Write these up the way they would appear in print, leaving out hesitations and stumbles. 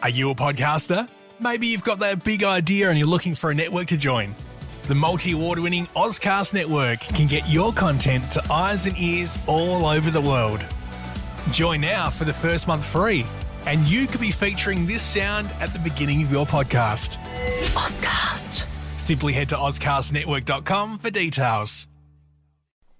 Are you a podcaster? Maybe you've got that big idea and you're looking for a network to join. The multi-award-winning Ozcast Network can get your content to eyes and ears all over the world. Join now for the first month free, and you could be featuring this sound at the beginning of your podcast. Ozcast. Simply head to ozcastnetwork.com for details.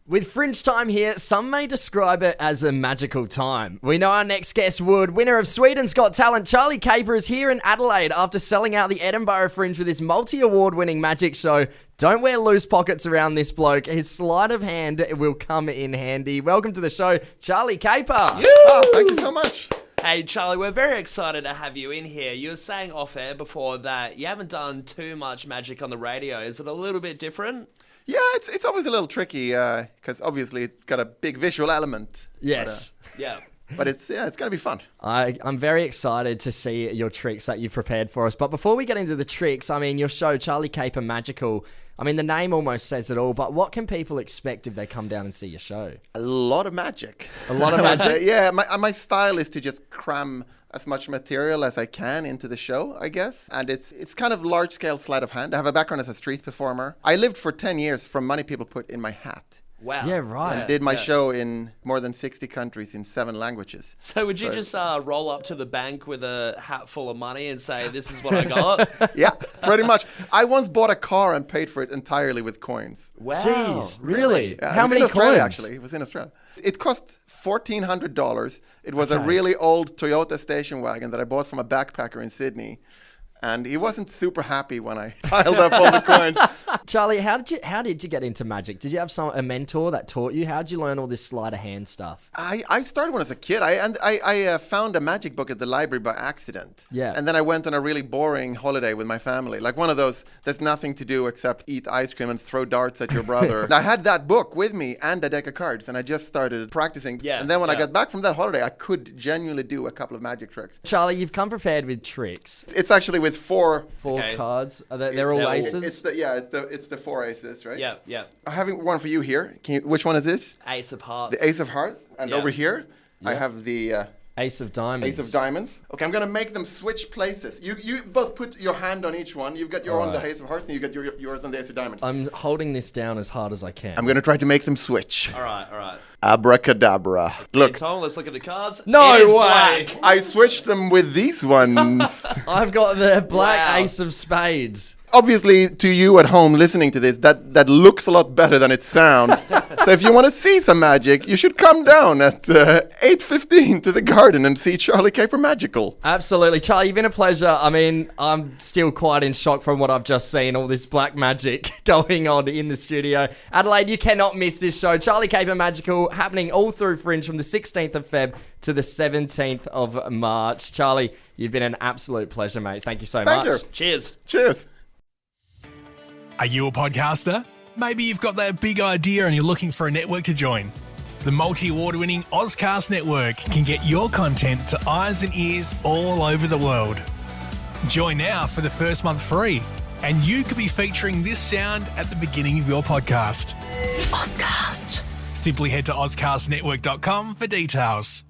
With Fringe time here, some may describe it as a magical time. We know our next guest would. Winner of Sweden's Got Talent, Charlie Caper is here in Adelaide after selling out the Edinburgh Fringe with his multi-award-winning magic show. Don't wear loose pockets around this bloke. His sleight of hand will come in handy. Welcome to the show, Charlie Caper. Oh, thank you so much. Hey, Charlie, we're very excited to have you in here. You were saying off-air before that you haven't done too much magic on the radio. Is it a little bit different? Yeah, it's always a little tricky because obviously it's got a big visual element. Yes. Yeah. But it's going to be fun. I'm very excited to see your tricks that you've prepared for us. But before we get into the tricks, I mean, your show, Charlie Caper Magical, I mean, the name almost says it all, but what can people expect if they come down and see your show? A lot of magic. A lot of magic? Yeah, my style is to just cram as much material as I can into the show, I guess. And it's kind of large-scale sleight of hand. I have a background as a street performer. I lived for 10 years from money people put in my hat. Wow. Yeah, right. And did my show in more than 60 countries in 7 languages. So would you just roll up to the bank with a hat full of money and say, this is what I got? Yeah, pretty much. I once bought a car and paid for it entirely with coins. Wow. Jeez, really? Yeah, How it was many in Australia, coins? actually. It was in Australia. It cost $1,400. It was a really old Toyota station wagon that I bought from a backpacker in Sydney. And he wasn't super happy when I piled up all the coins. Charlie, how did you get into magic? Did you have a mentor that taught you? How did you learn all this sleight of hand stuff? I started when I was a kid. I found a magic book at the library by accident. Yeah. And then I went on a really boring holiday with my family. Like one of those, there's nothing to do except eat ice cream and throw darts at your brother. And I had that book with me and a deck of cards. And I just started practicing. Yeah, and then when I yeah. got back from that holiday, I could genuinely do a couple of magic tricks. Charlie, you've come prepared with tricks. It's actually with 4... Four Okay. cards. They're all aces? It's the 4 aces, right? Yeah, yeah. I'm having one for you here. Which one is this? Ace of hearts. The Ace of Hearts. And Yeah. over here, I have the Ace of diamonds. Ace of Diamonds. Okay, I'm going to make them switch places. You both put your hand on each one. You've got your on the Ace of Hearts, and you've got yours on the Ace of Diamonds. I'm holding this down as hard as I can. I'm going to try to make them switch. All right. Abracadabra. Look, Tom, let's look at the cards. No It is way. black. I switched them with these ones. I've got the black Wow. ace of spades. Obviously, to you at home listening to this, that looks a lot better than it sounds. So if you want to see some magic, you should come down at 8:15 to the garden and see Charlie Caper Magical. Absolutely. Charlie, you've been a pleasure. I mean, I'm still quite in shock from what I've just seen, all this black magic going on in the studio. Adelaide, you cannot miss this show. Charlie Caper Magical, happening all through Fringe from the 16th of Feb to the 17th of March. Charlie, you've been an absolute pleasure, mate. Thank you so much. Thank you. Cheers. Cheers. Are you a podcaster? Maybe you've got that big idea and you're looking for a network to join. The multi-award-winning Ozcast Network can get your content to eyes and ears all over the world. Join now for the first month free, and you could be featuring this sound at the beginning of your podcast. Ozcast. Simply head to ozcastnetwork.com for details.